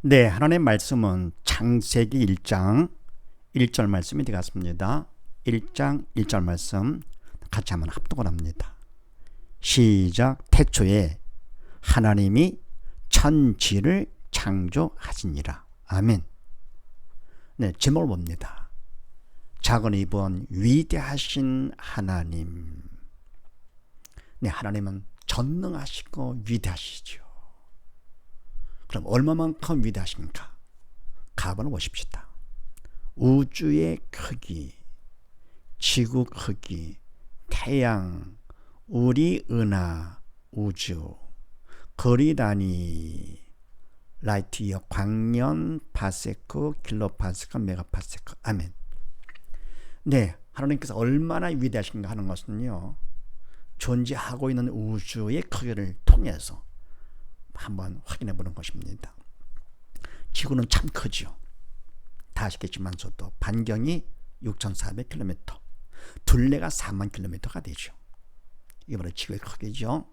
네, 하나님의 말씀은 창세기 1장 1절 말씀이 되겠습니다. 1장 1절 말씀 같이 한번 합독을 합니다. 시작. 태초에 하나님이 천지를 창조하시니라. 아멘. 네, 제목을 봅니다. 작은 이번 위대하신 하나님. 네, 하나님은 전능하시고 위대하시죠. 그럼 얼마만큼 위대하십니까? 가만히 보십시다. 우주의 크기, 지구 크기, 태양, 우리 은하, 우주, 거리 단위, 라이트이어, 광년, 파세크, 킬로파세크, 메가파세크. 아멘. 네, 하나님께서 얼마나 위대하신가 하는 것은요, 존재하고 있는 우주의 크기를 통해서 한번 확인해 보는 것입니다. 지구는 참 크죠. 다 아시겠지만서도 반경이 6,400km, 둘레가 4만 km가 되죠. 이게 바로 지구의 크기죠.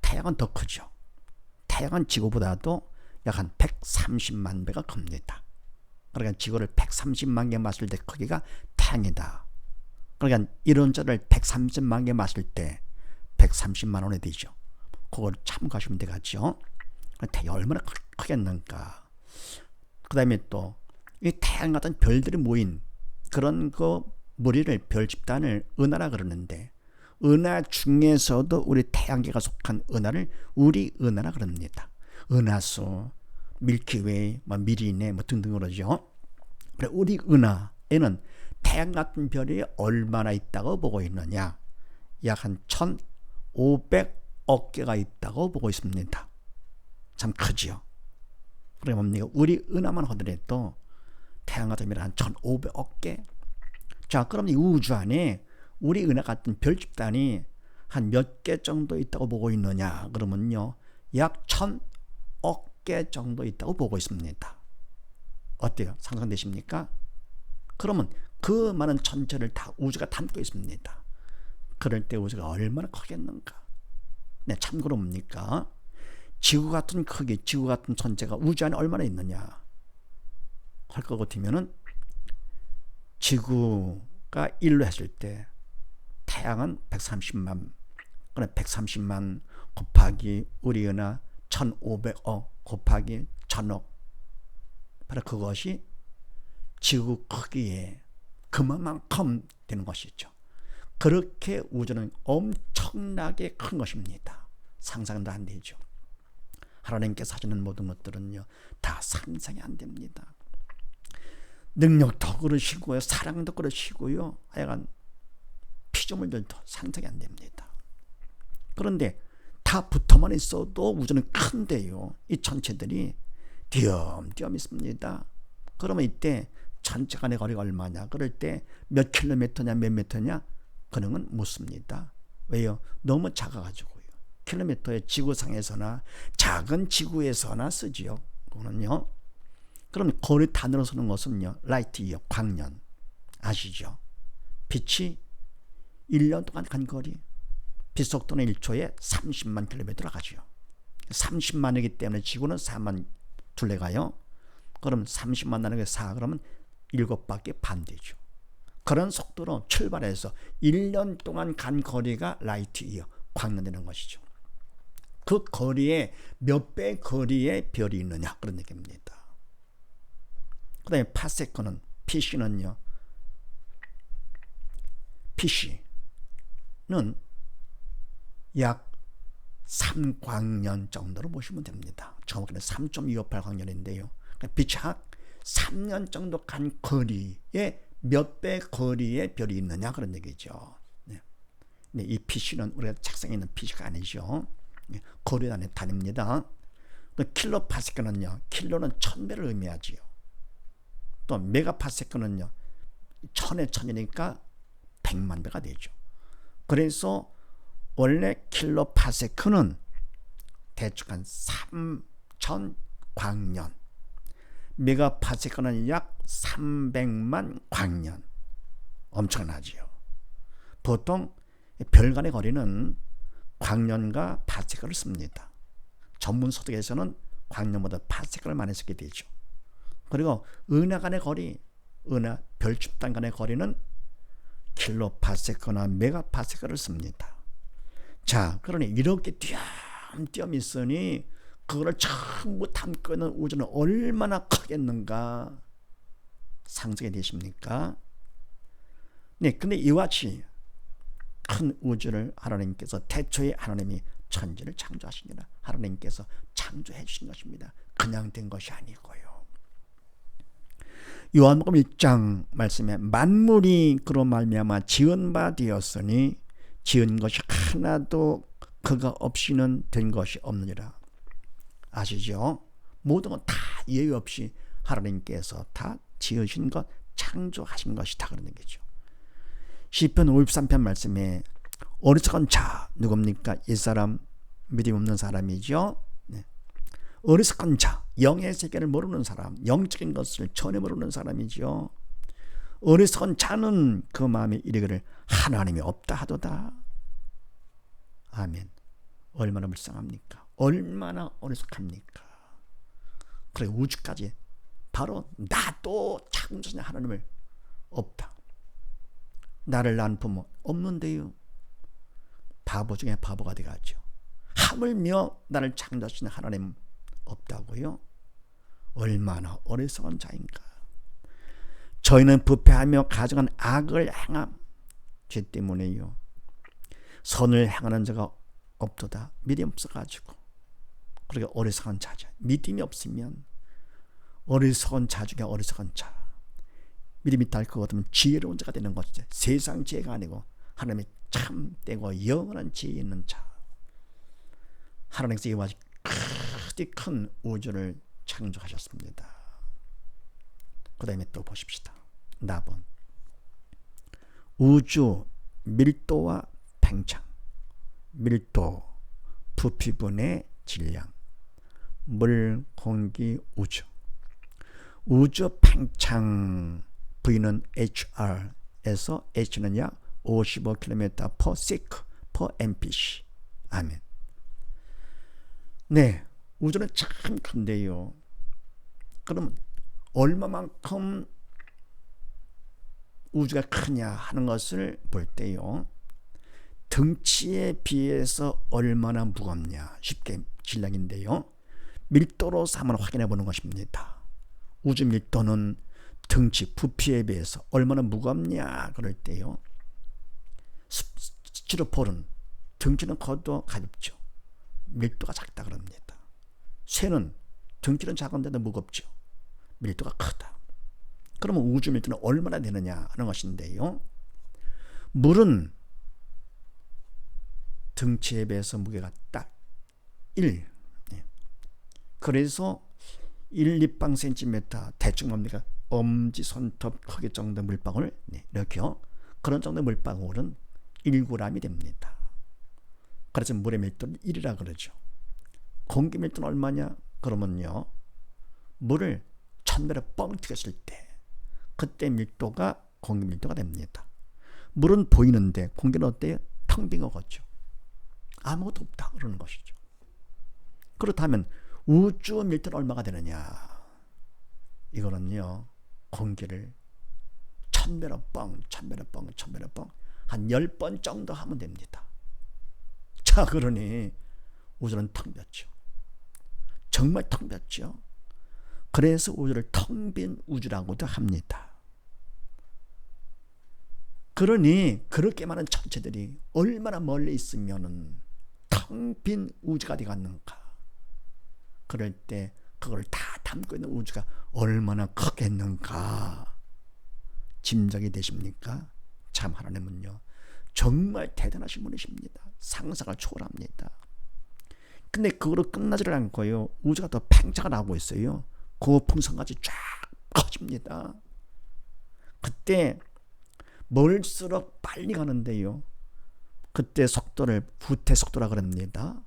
태양은 더 크죠. 태양은 지구보다도 약 한 130만 배가 큽니다. 그러니까 지구를 130만 개 맞을 때 크기가 태양이다. 그러니까 이런 자를 130만 개 맞을 때 130만 원이 되죠. 그걸 참고하시면 되겠죠. 태양이 얼마나 크겠는가. 그 다음에 또 이 태양 같은 별들이 모인 그런 그 무리를 별 집단을 은하라 그러는데, 은하 중에서도 우리 태양계가 속한 은하를 우리 은하라 그럽니다. 은하수, 밀키웨이, 미리네 등등 그러죠. 우리 은하에는 태양 같은 별이 얼마나 있다고 보고 있느냐? 약 한 1,500억 개가 있다고 보고 있습니다. 참 크지요. 그래 뭡니까? 우리 은하만 하더라도 태양 같은 별이 한 1,500억 개. 자, 그럼 이 우주 안에 우리 은하 같은 별 집단이 한 몇 개 정도 있다고 보고 있느냐? 그러면요, 약 1,000억 개 정도 있다고 보고 있습니다. 어때요? 상상되십니까? 그러면 그 많은 천체를 다 우주가 담고 있습니다. 그럴 때 우주가 얼마나 크겠는가? 네, 참고로 뭡니까? 지구 같은 크기, 지구 같은 천체가 우주 안에 얼마나 있느냐 할 것 같으면은, 지구가 1로 했을 때 태양은 130만, 그래 130만 곱하기 우리 은하 1,500억 곱하기 1,000억, 바로 그것이 지구 크기에 그만큼 되는 것이죠. 그렇게 우주는 엄청나게 큰 것입니다. 상상도 안 되죠. 하나님께서 하시는 모든 것들은요, 다 상상이 안 됩니다. 능력도 그러시고요, 사랑도 그러시고요, 하여간 피조물들도 상상이 안 됩니다. 그런데 다 붙어만 있어도 우주는 큰데요, 이 천체들이 띄엄띄엄 있습니다. 그러면 이때 천체 간의 거리가 얼마냐? 그럴 때 몇 킬로미터냐, 몇 미터냐? 그런 건 묻습니다. 왜요? 너무 작아가지고요. 킬로미터의 지구상에서나 작은 지구에서나 쓰지요. 그거는요. 그럼 거리 단위로 쓰는 것은요, 라이트이어, 광년. 아시죠? 빛이 1년 동안 간 거리. 빛 속도는 1초에 30만 킬로미터로 가죠. 30만이기 때문에 지구는 4만 둘레가요. 그럼 30만 나누기 4, 그러면 7바퀴 반 되죠. 그런 속도로 출발해서 1년 동안 간 거리가 라이트이어, 광년 되는 것이죠. 그 거리에 몇 배 거리에 별이 있느냐, 그런 얘기입니다. 그 다음에 파세크는, PC는요, PC는 약 3광년 정도로 보시면 됩니다. 정확히는 3.258광년인데요. 그러니까 빛이 약 3년 정도 간 거리에 몇 배 거리에 별이 있느냐, 그런 얘기죠. 네. 네, 이 PC는 우리가 책상에 있는 PC가 아니죠. 네, 거리 단위입니다. 또 킬로파세크는요, 킬로는 1000배를 의미하지요. 또 메가파세크는요, 1000의 1000이니까 100만 배가 되죠. 그래서 원래 킬로파세크는 대충 한 3,000광년, 메가파세크는 약 300만 광년. 엄청나지요. 보통 별 간의 거리는 광년과 파세크를 씁니다. 전문 서적에서는 광년보다 파세크를 많이 쓰게 되죠. 그리고 은하 간의 거리, 은하 별집단 간의 거리는 킬로파세크나 메가파세크를 씁니다. 자, 그러니 이렇게 띄엄띄엄 있으니 그거를 전부 담고 있는 우주는 얼마나 크겠는가 상상이 되십니까? 네, 근데 이와 같이 큰 우주를 하나님께서 태초에 하나님이 천지를 창조하시니라. 하나님께서 창조해 주신 것입니다. 그냥 된 것이 아니고요. 요한복음 1장 말씀에 만물이 그로 말미암아 지은 바 되었으니 지은 것이 하나도 그가 없이는 된 것이 없느니라. 아시죠? 모든 건 다 예외 없이 하나님께서 다 지으신 것, 창조하신 것이다 그런 얘기죠. 시편 53편 말씀에 어리석은 자 누굽니까? 이 사람 믿음 없는 사람이죠. 네. 어리석은 자, 영의 세계를 모르는 사람, 영적인 것을 전혀 모르는 사람이죠. 어리석은 자는 그 마음에 이르기를 하나님이 없다 하도다. 아멘. 얼마나 불쌍합니까? 얼마나 어리석합니까? 그래 우주까지 바로 나도 창조자 하나님을 없다. 나를 낳은 부모 없는데요. 바보 중에 바보가 되가죠. 하물며 나를 창조하신 하나님 없다고요? 얼마나 어리석은 자인가. 저희는 부패하며 가증한 악을 행함. 죄 때문에요. 선을 행하는 자가 없도다. 믿음 없어가지고. 그러니까 어리석은 자죠. 믿음이 없으면 어리석은 자 중에 어리석은 자. 믿음이 달 것 같으면 지혜로운 자가 되는 것이죠. 세상 지혜가 아니고 하나님의 참되고 영원한 지혜 있는 자. 하나님께서 이와 크디 큰 우주를 창조하셨습니다. 그 다음에 또 보십시다. 나번 우주 밀도와 팽창, 밀도, 부피분의 질량, 물, 공기, 우주. 우주 팽창 V는 HR에서 H는 약 55km/s per mpc. 아멘. 네, 우주는 참 큰데요. 그러면 얼마만큼 우주가 크냐 하는 것을 볼 때요. 등치에 비해서 얼마나 무겁냐. 쉽게 질량인데요. 밀도로서 한번 확인해 보는 것입니다. 우주 밀도는 등치, 부피에 비해서 얼마나 무겁냐 그럴 때요. 스티로폴은 등치는 커도 가볍죠. 밀도가 작다 그럽니다. 쇠는 등치는 작은데도 무겁죠. 밀도가 크다. 그러면 우주 밀도는 얼마나 되느냐 하는 것인데요. 물은 등치에 비해서 무게가 딱 1. 그래서 1立方cm 대충 뭡니까? 엄지손톱 크기 정도 물방울, 이렇게요. 그런 정도 물방울은 1g이 됩니다. 그래서 물의 밀도는 1이라 그러죠. 공기 밀도는 얼마냐? 그러면요. 물을 1000배로 뻥 튀겼을 때 그때 밀도가 공기 밀도가 됩니다. 물은 보이는데 공기는 어때요? 텅 빈 거죠. 아무것도 없다 그러는 것이죠. 그렇다면 우주 밀도는 얼마가 되느냐? 이거는요. 공기를 1000배로 뻥, 1000배로 뻥, 1000배로 뻥 한 10번 정도 하면 됩니다. 자, 그러니 우주는 텅 볐죠. 정말 텅 볐죠. 그래서 우주를 텅 빈 우주라고도 합니다. 그러니 그렇게 많은 천체들이 얼마나 멀리 있으면은 텅 빈 우주가 되겠는가. 그럴 때 그걸 다 담고 있는 우주가 얼마나 크겠는가. 짐작이 되십니까? 참 하나님은요. 정말 대단하신 분이십니다. 상상을 초월합니다. 근데 그거로 끝나지를 않고요. 우주가 더 팽창을 하고 있어요. 고풍선까지 쫙 커집니다. 그때 멀수록 빨리 가는데요. 그때 속도를 후퇴 속도라 그럽니다.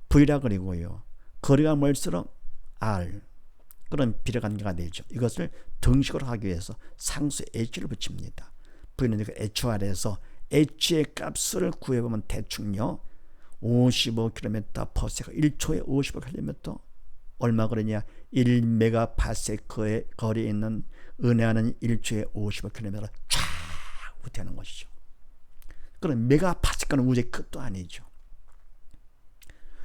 V라 그리고요. 거리가 멀수록 R 그런 비례관계가 되죠. 이것을 등식으로 하기 위해서 상수 H를 붙입니다. V는 HR에서 H의 값을 구해보면 대충요 55km/s 1초에 55km 얼마 그러냐? 1메가파세커의 거리에 있는 은하는 일주에 55km를 쫙 후퇴하는 것이죠. 그럼 메가파세커는 우주의 끝도 아니죠.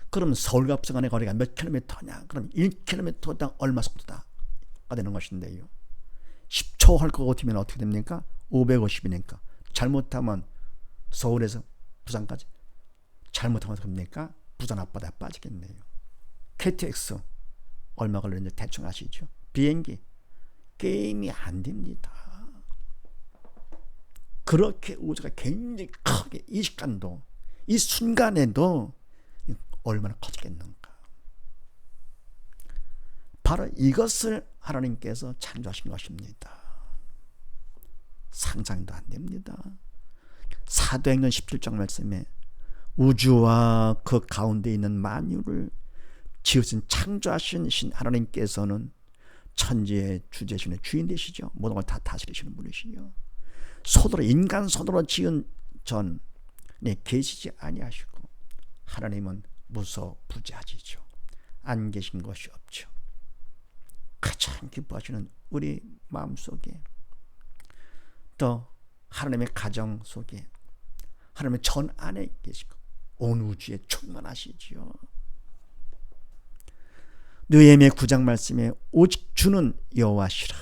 그럼 서울과 부산 간의 거리가 몇 킬로미터냐? 그럼 1km당 얼마 속도다? 가 되는 것인데요. 10초 할 것 같으면 어떻게 됩니까? 550이니까. 잘못하면 서울에서 부산까지. 잘못하면 됩니까? 부산 앞바다에 빠지겠네요. KTX 얼마 걸리는지 대충 아시죠? 비행기 게임이 안 됩니다. 그렇게 우주가 굉장히 크게 이 시간도 이 순간에도 얼마나 커지겠는가. 바로 이것을 하나님께서 창조하신 것입니다. 상상도 안 됩니다. 사도행전 17장 말씀에 우주와 그 가운데 있는 만유를 지으신 창조하신 신 하나님께서는 천지의 주제신의 주인 되시죠. 모든 걸 다 다스리시는 분이시요. 손으로 인간 손으로 지은 전에 계시지 아니하시고 하나님은 무소부재하시죠. 안 계신 것이 없죠. 가장 기뻐하시는 우리 마음속에 또 하나님의 가정 속에 하나님의 전 안에 계시고 온 우주에 충만하시지요. 느헤미야 9장 말씀에 오직 주는 여호와시라.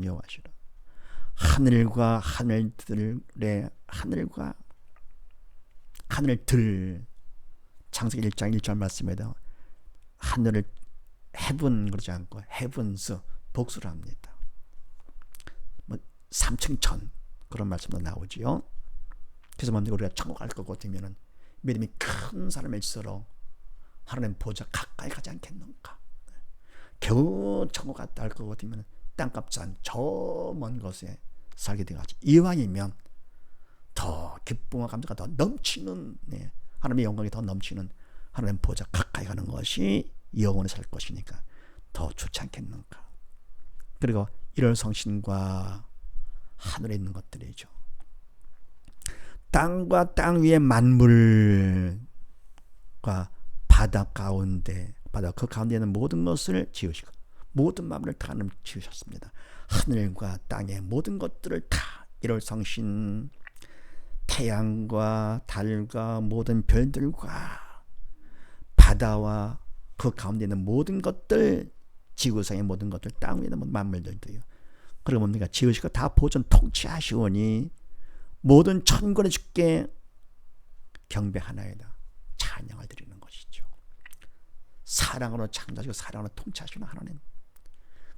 여호와시라. 하늘과 하늘들의 하늘들 창세기 1장 1절 말씀에다 하늘을 heaven 그러지 않고 heavens 복수를 합니다. 뭐 3층 천 그런 말씀도 나오지요. 그래서 뭡니까? 우리가 천국 갈 것 같으면 믿음이 큰 사람일수록 하나님 보좌 가까이 가지 않겠는가. 겨우 천국 갔다 할 것 같으면 땅값 싼 저 먼 곳에 살게 되가지. 이왕이면 더 기쁨과 감사가 더 넘치는 하나님의 영광이 더 넘치는 하나님 보좌 가까이 가는 것이 영원히 살 것이니까 더 좋지 않겠는가. 그리고 일월 성신과 하늘에 있는 것들이죠. 땅과 땅 위의 만물과 바다 가운데 바다 그 가운데 있는 모든 것을 지으시고 모든 만물을 다 하나님 지으셨습니다. 하늘과 땅의 모든 것들을 다 일월 성신 태양과 달과 모든 별들과 바다와 그 가운데 있는 모든 것들 지구상의 모든 것들 땅 위에 있는 만물들도요. 그리고 뭡니까? 지으시고 다 보존 통치하시오니 모든 천군의 주께 경배하나이다. 찬양을 드리는 것이죠. 사랑으로 창조하시고 사랑으로 통치하시는 하나님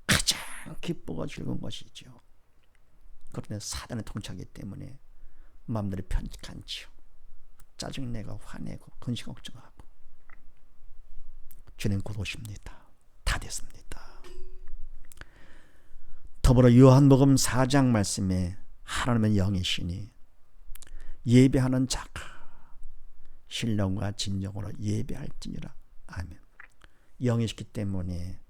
가장 기쁘고 즐거운 것이죠. 그런데 사단을 통치하기 때문에 마음들이 편찮지요. 짜증내고 화내고 근심 걱정하고. 주님 곧 오십니다. 다 됐습니다. 더불어 요한복음 4장 말씀에 하나님은 영이시니 예배하는 자가 신령과 진정으로 예배할지니라. 아멘. 영이시기 때문에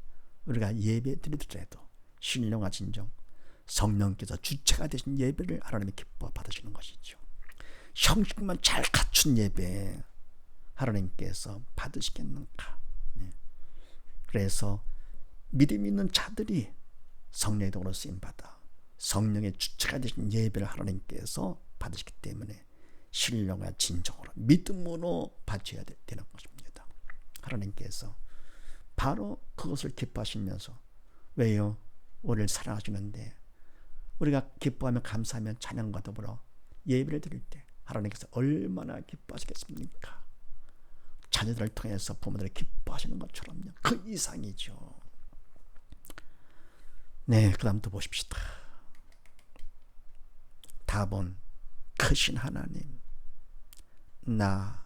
우리가 예배 드리더라도 신령과 진정 성령께서 주체가 되신 예배를 하나님이 기뻐 받으시는 것이죠. 형식만 잘 갖춘 예배 하나님께서 받으시겠는가. 그래서 믿음 있는 자들이 성령의 도로 쓰임받아 성령의 주체가 되신 예배를 하나님께서 받으시기 때문에 신령과 진정으로 믿음으로 바쳐야 되는 것입니다. 하나님께서 바로 그것을 기뻐하시면서 왜요? 우리를 사랑하시는데 우리가 기뻐하며 감사하며 찬양과 더불어 예배를 드릴 때 하나님께서 얼마나 기뻐하시겠습니까? 자녀들을 통해서 부모들이 기뻐하시는 것처럼요. 그 이상이죠. 네, 그 다음 또 보십시다. 답은 크신 하나님, 나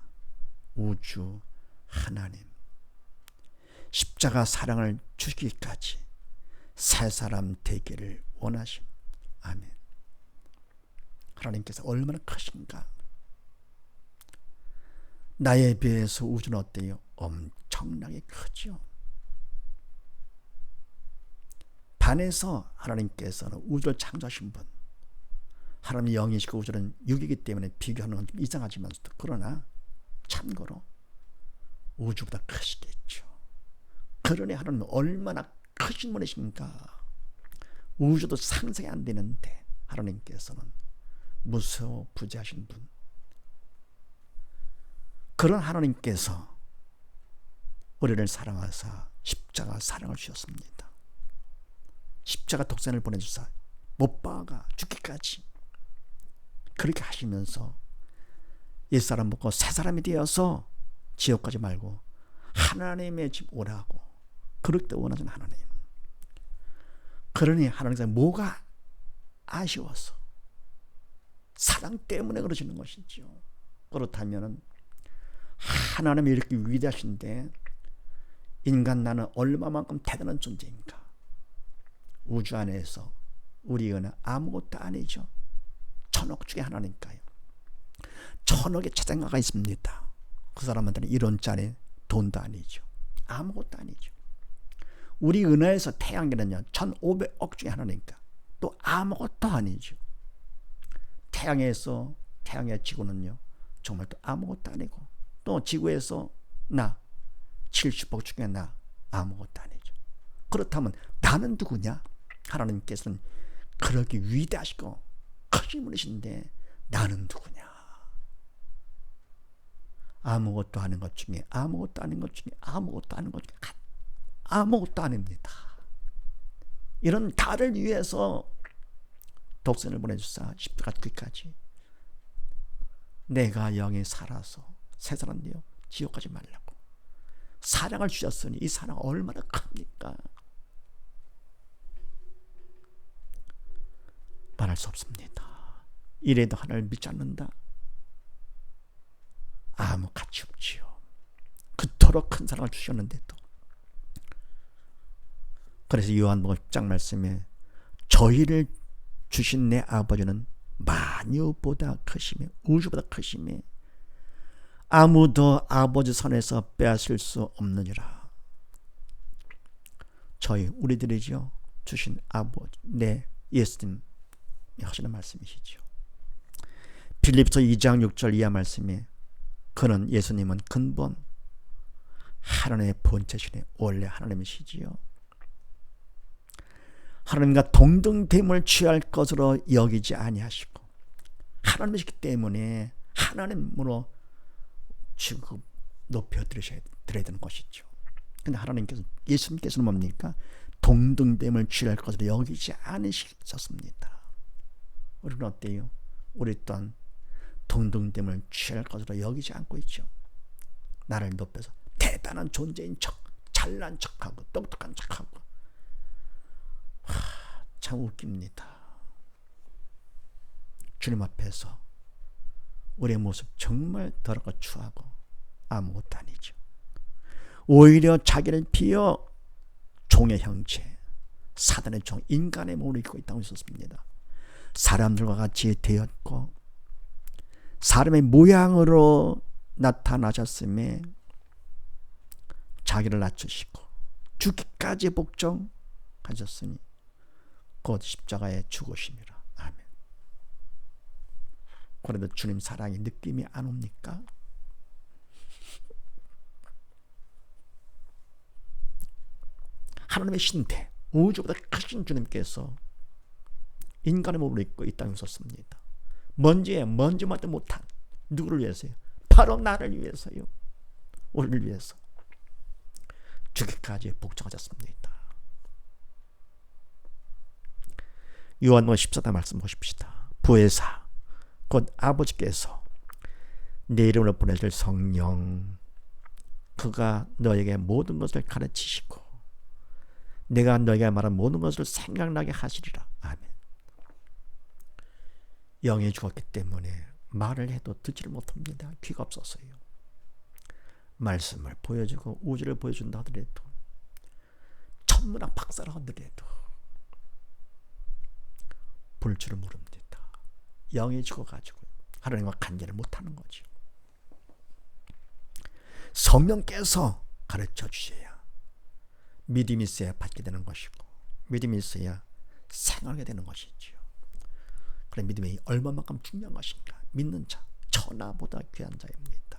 우주 하나님, 십자가 사랑을 주기까지 새 사람 되기를 원하심. 아멘. 하나님께서 얼마나 크신가. 나에 비해서 우주는 어때요? 엄청나게 크죠. 반해서 하나님께서는 우주를 창조하신 분, 하나님의 영이시고 우주는 육이기 때문에 비교하는 건 좀 이상하지만 그러나 참고로 우주보다 크시겠죠. 그러니 하나님 얼마나 크신 분이십니까? 우주도 상상이 안 되는데 하나님께서는 무서워 부재하신 분, 그런 하나님께서 우리를 사랑하사 십자가 사랑을 주셨습니다. 십자가 독생을 보내주사 못 박아 죽기까지 그렇게 하시면서 옛사람 먹고 새사람이 되어서 지옥 가지 말고 하나님의 집 오라고 그렇게 원하시는 하나님. 그러니 하나님께서 뭐가 아쉬워서 사랑 때문에 그러시는 것이죠. 그렇다면 하나님이 이렇게 위대하신데 인간 나는 얼마만큼 대단한 존재인가? 우주 안에서 우리는 아무것도 아니죠. 천억 중에 하나니까요. 천억의 자장가가 있습니다. 그 사람한테는 1원짜리 돈도 아니죠. 아무것도 아니죠. 우리 은하에서 태양계는요 1500억 중에 하나니까 또 아무것도 아니죠. 태양에서 태양의 지구는요 정말 또 아무것도 아니고, 또 지구에서 나 70억 중에 나 아무것도 아니죠. 그렇다면 나는 누구냐? 하나님께서는 그렇게 위대하시고 크신 분이신데 나는 누구냐? 아무것도 아닌 것 중에 아무것도 아닌 것 중에 아무것도 아닌 것 중에 아무것도 아닙니다. 이런 나를 위해서 독생을 보내주사 십자가 죽기까지 내가 영에 살아서 새 사람 되어 지옥 가지 말라고 사랑을 주셨으니 이 사랑 얼마나 큽니까? 말할 수 없습니다. 이래도 하나님을 믿지 않는다? 아무 가치 없지요. 그토록 큰 사랑을 주셨는데도. 그래서 요한복음 10장 말씀에 저희를 주신 내 아버지는 만유보다 크시며 우주보다 크시며 아무도 아버지 손에서 빼앗을 수 없느니라. 저희 우리들이죠. 주신 아버지 내 예수님 하시는 말씀이시죠. 빌립보서 2장 6절 이하 말씀에 그는 예수님은 근본 하나님의 본체시네 원래 하나님이시지요. 하나님과 동등됨을 취할 것으로 여기지 아니하시고 하나님이시기 때문에 하나님으로 취급 높여드려야 되는 것이죠. 근데 하나님께서 예수님께서는 뭡니까? 동등됨을 취할 것으로 여기지 않으셨습니다. 우리는 어때요? 우리 또한 동등됨을 취할 것으로 여기지 않고 있죠. 나를 높여서 대단한 존재인 척, 잘난 척하고 똑똑한 척하고 참 웃깁니다. 주님 앞에서 우리의 모습 정말 더럽고 추하고 아무것도 아니죠. 오히려 자기를 비어 종의 형체, 사단의 종, 인간의 몸을 입고 있다고 했었습니다. 사람들과 같이 되었고 사람의 모양으로 나타나셨음에 자기를 낮추시고 죽기까지 복종하셨으니 곧 십자가에 죽으심이라. 아멘. 그래도 주님 사랑이 느낌이 안 옵니까? 하나님의 신대 우주보다 크신 주님께서 인간의 몸을 입고 이 땅에 오셨습니다. 먼지만도 못한 누구를 위해서요? 바로 나를 위해서요. 우리를 위해서 죽기까지 복종하셨습니다. 요한복음 14장 말씀 보십시다. 부회사 곧 아버지께서 내 이름으로 보내줄 성령 그가 너에게 모든 것을 가르치시고 내가 너에게 말한 모든 것을 생각나게 하시리라. 아멘. 영이 죽었기 때문에 말을 해도 듣지를 못합니다. 귀가 없어서요. 말씀을 보여주고 우주를 보여준다 하더라도 천문학 박사라 하더라도 볼 줄을 모릅니다. 영이 죽어가지고 하나님과 관계를 못하는 거죠. 성령께서 가르쳐 주셔야 믿음이 있어야 받게 되는 것이고 믿음이 있어야 생활하게 되는 것이죠. 그래 믿음이 얼마만큼 중요한 것인가. 믿는 자 천하보다 귀한 자입니다.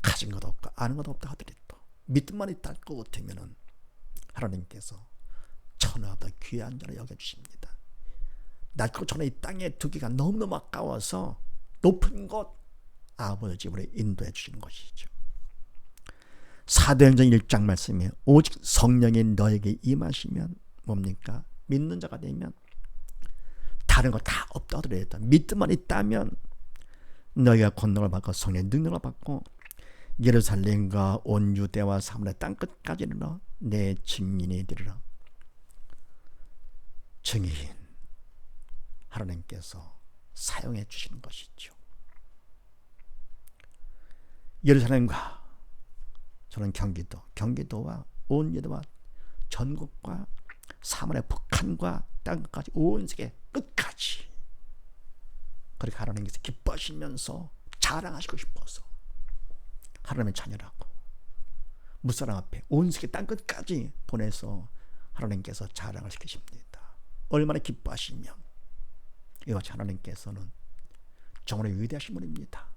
가진 것 없고 아는 것 없다 하더라도 믿음만 있다 것 같으면 하나님께서 천하보다 귀한 자로 여겨주십니다. 낮고 전에 이 땅에 두기가 너무너무 아까워서 높은 곳 아버지 집으로 인도해 주시는 것이죠. 사도행전 1장 말씀에 오직 성령이 너에게 임하시면 뭡니까? 믿는 자가 되면 다른 거 다 없다 하더라도 믿음만 있다면 너희가 권능을 받고 성령의 능력을 받고 예루살렘과 온 유대와 사마리아 땅끝까지 이르러 내 증인이 되리라. 증인 하나님께서 사용해 주시는 것이죠. 예루살렘과 저는 경기도와 온 유대와 전국과 사마리아 북한과 땅끝까지 온 세계 끝까지 그렇게 하나님께서 기뻐하시면서 자랑하시고 싶어서 하나님의 자녀라고 무사람 앞에 온 세계 땅끝까지 보내서 하나님께서 자랑을 시키십니다. 얼마나 기뻐하시면 이것이 하나님께서는 정말 위대하신 분입니다.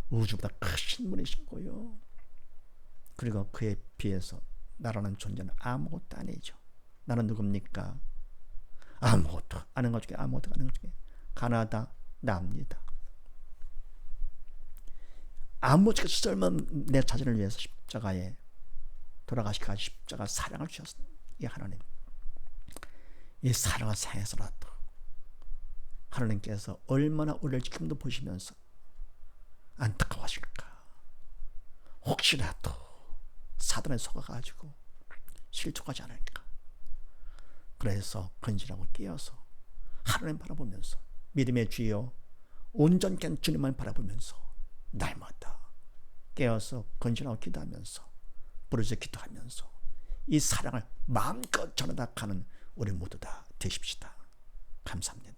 우주보다 크신 분이시고요. 그리고 그에 비해서 나라는 존재는 아무것도 아니죠. 나는 누굽니까? 아무것도 아는 것 중에 아무것도 아는 것 중에 가나다 나입니다. 아무것도 쓸모없는 내 자신을 위해서 십자가에 돌아가시기까지 십자가 사랑을 주셨어요. 이 하나님, 이 사랑을 생해서라도 하나님께서 얼마나 우리를 지금도 보시면서 안타까워하실까. 혹시라도 사단에 속아가지고 실족하지 않을까. 그래서 건진하고 깨어서 하나님 바라보면서 믿음의 주여 온전히 주님만 바라보면서 날마다 깨어서 건진하고 기도하면서 부르짖어 기도하면서 이 사랑을 마음껏 전하다 가는 우리 모두 다 되십시다. 감사합니다.